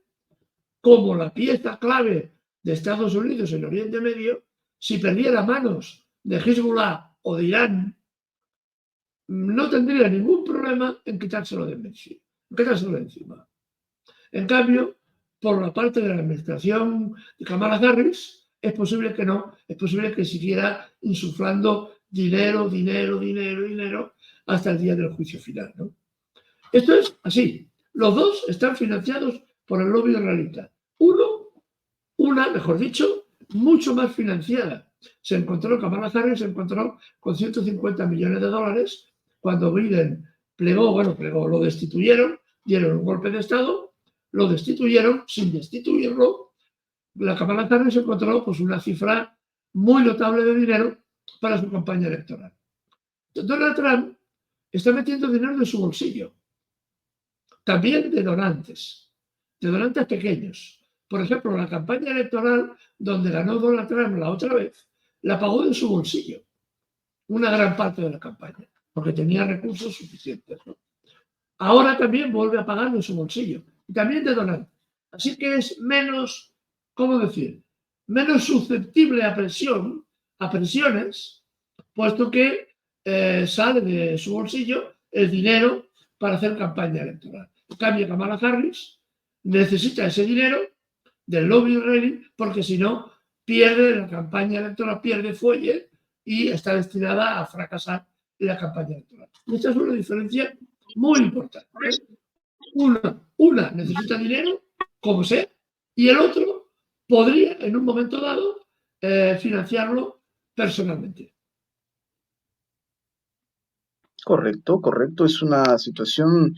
como la pieza clave de Estados Unidos en Oriente Medio, si perdiera manos de Hezbollah o de Irán, no tendría ningún problema en quitárselo de encima. En cambio, por la parte de la administración de Kamala Harris, es posible que no, es posible que siguiera insuflando dinero hasta el día del juicio final, ¿no? Esto es así. Los dos están financiados por el lobby israelita. Una, mejor dicho, mucho más financiada. Kamala Harris se encontró con 150 millones de dólares cuando Biden plegó, lo destituyeron, dieron un golpe de Estado, lo destituyeron, sin destituirlo, la Kamala Harris encontró pues, una cifra muy notable de dinero para su campaña electoral. Donald Trump está metiendo dinero de su bolsillo, también de donantes pequeños. Por ejemplo, la campaña electoral donde ganó Donald Trump la otra vez, la pagó de su bolsillo, una gran parte de la campaña, porque tenía recursos suficientes, ¿no? Ahora también vuelve a pagar de su bolsillo, y también de donantes. Así que es menos, ¿cómo decir?, menos susceptible a presiones, puesto que sale de su bolsillo el dinero para hacer campaña electoral. En cambio, Kamala Harris necesita ese dinero del lobby israelí, porque si no, pierde la campaña electoral, pierde fuelle y está destinada a fracasar en la campaña electoral. Esta es una diferencia muy importante. Una necesita dinero, como sea, y el otro podría, en un momento dado, financiarlo personalmente. Correcto. Es una situación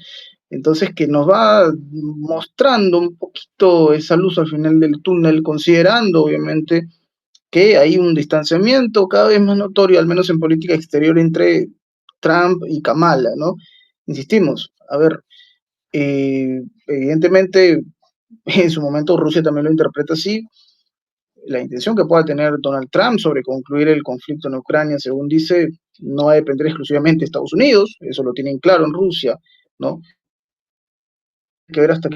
entonces que nos va mostrando un poquito esa luz al final del túnel, considerando obviamente que hay un distanciamiento cada vez más notorio, al menos en política exterior, entre Trump y Kamala, ¿no? Insistimos, a ver, evidentemente en su momento Rusia también lo interpreta así. La intención que pueda tener Donald Trump sobre concluir el conflicto en Ucrania, según dice, no va a depender exclusivamente de Estados Unidos, eso lo tienen claro en Rusia, ¿no? Hay que ver hasta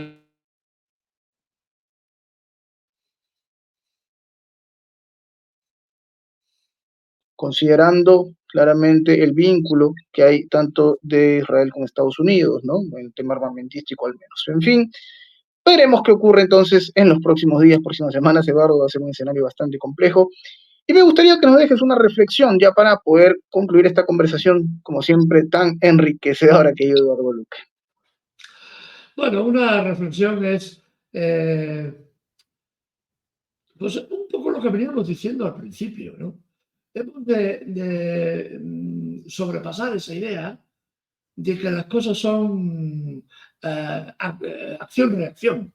considerando claramente el vínculo que hay tanto de Israel con Estados Unidos, ¿no? En el tema armamentístico al menos. En fin, veremos qué ocurre entonces en los próximos días, próximas semanas. Eduardo, va a ser un escenario bastante complejo. Y me gustaría que nos dejes una reflexión ya para poder concluir esta conversación, como siempre, tan enriquecedora que yo, Eduardo Luque. Bueno, una reflexión es pues un poco lo que veníamos diciendo al principio, ¿no? Hemos de sobrepasar esa idea de que las cosas son acción-reacción.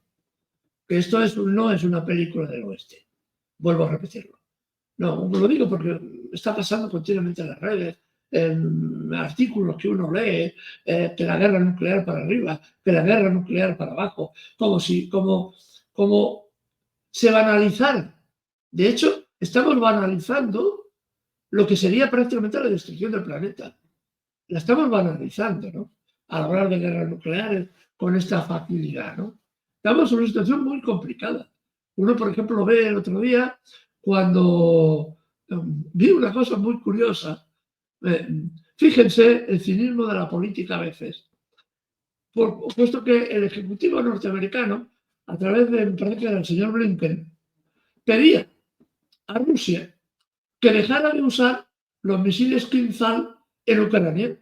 Que esto no es una película del oeste. Vuelvo a repetirlo. No, lo digo porque está pasando continuamente en las redes, en artículos que uno lee, que la guerra nuclear para arriba, que la guerra nuclear para abajo, como se banalizara. De hecho, estamos banalizando lo que sería prácticamente la destrucción del planeta. La estamos banalizando, ¿no? Al hablar de guerras nucleares con esta facilidad, ¿no? Estamos en una situación muy complicada. Uno, por ejemplo, lo ve el otro día cuando vi una cosa muy curiosa. Fíjense el cinismo de la política a veces. Puesto que el Ejecutivo norteamericano, a través de, me parece que era el señor Blinken, pedía a Rusia que dejara de usar los misiles Kinzhal en Ucrania,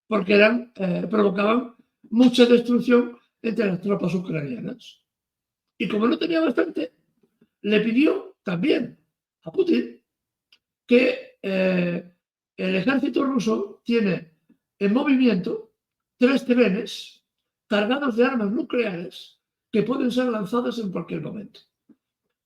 porque provocaban mucha destrucción entre las tropas ucranianas. Y como no tenía bastante, le pidió también a Putin que el ejército ruso tiene en movimiento 3 trenes cargados de armas nucleares que pueden ser lanzadas en cualquier momento.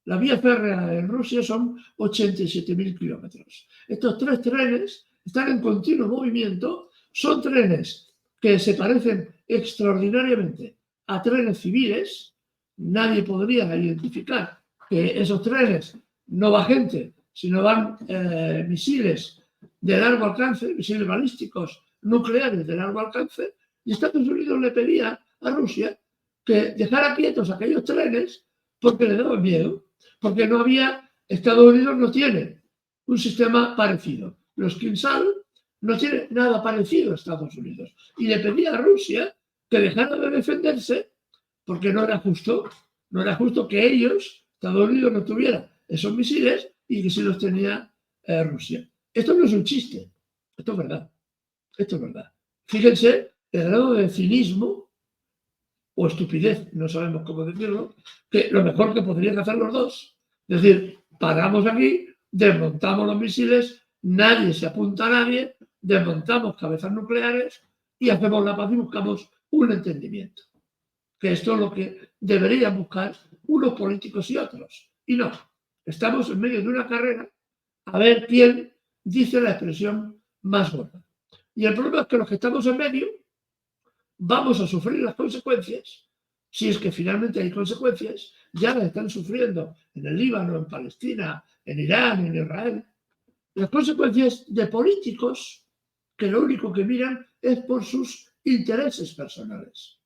La vía férrea en Rusia son 87.000 kilómetros. Estos 3 trenes están en continuo movimiento, son trenes que se parecen extraordinariamente a trenes civiles. Nadie podría identificar que esos trenes no va gente, sino van misiles de largo alcance, misiles balísticos nucleares de largo alcance, y Estados Unidos le pedía a Rusia que dejara quietos aquellos trenes porque le daba miedo, porque no había, Estados Unidos no tiene un sistema parecido. Los Kinsal no tienen nada parecido a Estados Unidos. Y le pedía a Rusia que dejara de defenderse porque no era justo. No era justo que ellos, Estados Unidos, no tuviera esos misiles y que sí los tenía Rusia. Esto no es un chiste, esto es verdad. Esto es verdad. Fíjense el grado de cinismo o estupidez, no sabemos cómo decirlo, que lo mejor que podrían hacer los dos. Es decir, paramos aquí, desmontamos los misiles, nadie se apunta a nadie, desmontamos cabezas nucleares y hacemos la paz y buscamos un entendimiento. Que esto es lo que deberían buscar unos políticos y otros. Y no, estamos en medio de una carrera a ver quién dice la expresión más gorda. Y el problema es que los que estamos en medio vamos a sufrir las consecuencias, si es que finalmente hay consecuencias, ya las están sufriendo en el Líbano, en Palestina, en Irán, en Israel. Las consecuencias de políticos que lo único que miran es por sus intereses personales.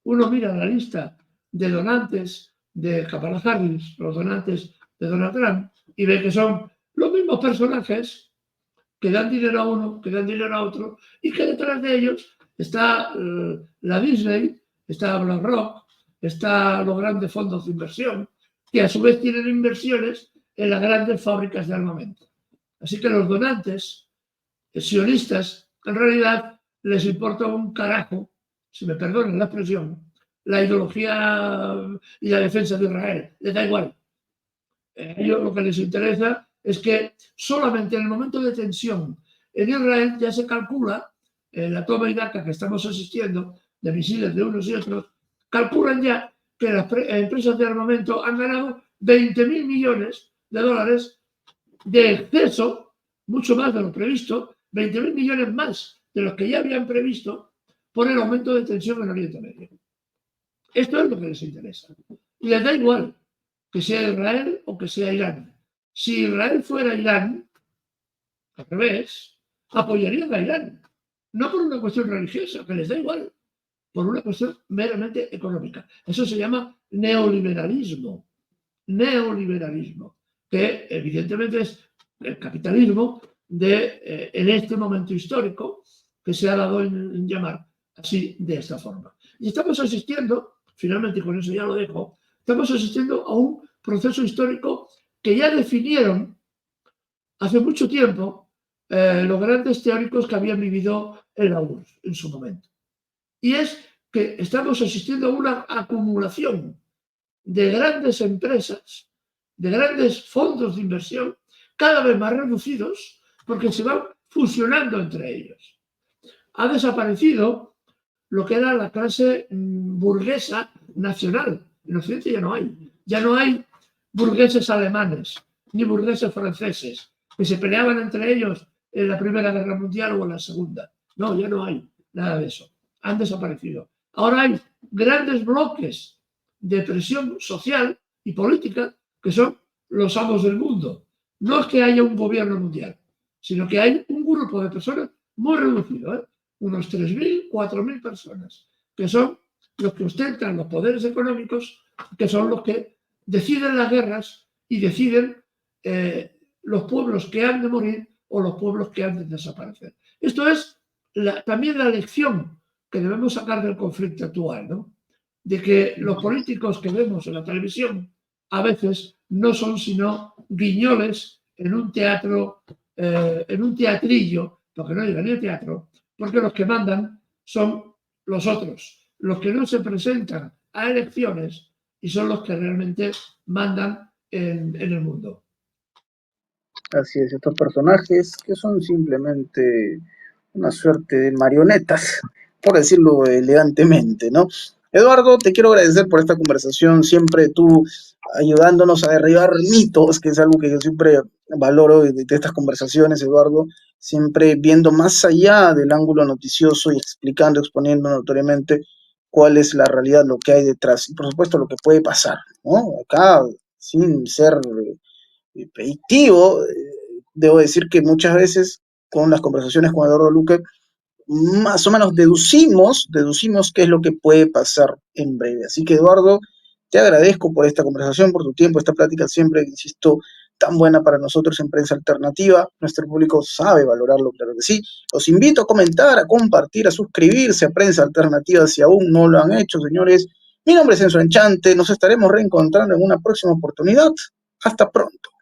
Uno mira la lista de donantes de Kamala Harris, los donantes de Donald Trump, y ve que son los mismos personajes que dan dinero a uno, que dan dinero a otro, y que detrás de ellos está la Disney, está BlackRock, están los grandes fondos de inversión, que a su vez tienen inversiones en las grandes fábricas de armamento. Así que los donantes sionistas, en realidad, les importa un carajo, si me perdonan la expresión, la ideología y la defensa de Israel. Les da igual. A ellos lo que les interesa es que solamente en el momento de tensión en Israel ya se calcula, en la toma y daca que estamos asistiendo, de misiles de unos y otros, calculan ya que las empresas de armamento han ganado 20.000 millones de dólares de exceso, mucho más de lo previsto, 20.000 millones más de los que ya habían previsto por el aumento de tensión en Oriente Medio. Esto es lo que les interesa. Y les da igual que sea Israel o que sea Irán. Si Israel fuera Irán, al revés, apoyarían a Irán. No por una cuestión religiosa, que les da igual, por una cuestión meramente económica. Eso se llama neoliberalismo. Neoliberalismo, que evidentemente es el capitalismo en este momento histórico que se ha dado en llamar así de esta forma. Y estamos asistiendo, finalmente con eso ya lo dejo, estamos asistiendo a un proceso histórico que ya definieron hace mucho tiempo los grandes teóricos que habían vivido en la URSS en su momento. Y es que estamos asistiendo a una acumulación de grandes empresas, de grandes fondos de inversión, cada vez más reducidos, porque se van fusionando entre ellos. Ha desaparecido lo que era la clase burguesa nacional. En Occidente ya no hay. Ya no hay burgueses alemanes, ni burgueses franceses, que se peleaban entre ellos en la Primera Guerra Mundial o en la Segunda. No, ya no hay nada de eso. Han desaparecido. Ahora hay grandes bloques de presión social y política que son los amos del mundo. No es que haya un gobierno mundial, sino que hay un grupo de personas muy reducido, unos 3.000, 4.000 personas, que son los que ostentan los poderes económicos, que son los que deciden las guerras y deciden los pueblos que han de morir o los pueblos que han de desaparecer. Esto es también la lección que debemos sacar del conflicto actual, ¿no? De que los políticos que vemos en la televisión a veces no son sino guiñoles en un teatro, en un teatrillo, porque no llega ni a teatro, porque los que mandan son los otros, los que no se presentan a elecciones y son los que realmente mandan en el mundo. Así es, estos personajes que son simplemente una suerte de marionetas, por decirlo elegantemente, ¿no? Eduardo, te quiero agradecer por esta conversación, siempre tú ayudándonos a derribar mitos, que es algo que yo siempre valoro de estas conversaciones, Eduardo, siempre viendo más allá del ángulo noticioso y explicando, exponiendo notoriamente cuál es la realidad, lo que hay detrás y por supuesto lo que puede pasar, ¿no? Acá, sin ser predictivo, debo decir que muchas veces con las conversaciones con Eduardo Luque, más o menos deducimos qué es lo que puede pasar en breve. Así que Eduardo, Te agradezco por esta conversación, por tu tiempo, esta plática siempre, insisto, tan buena para nosotros en Prensa Alternativa. Nuestro público sabe valorarlo, claro que sí. Los invito a comentar, a compartir, a suscribirse a Prensa Alternativa si aún no lo han hecho, señores. Mi nombre es Enzo Enchante, nos estaremos reencontrando en una próxima oportunidad. Hasta pronto.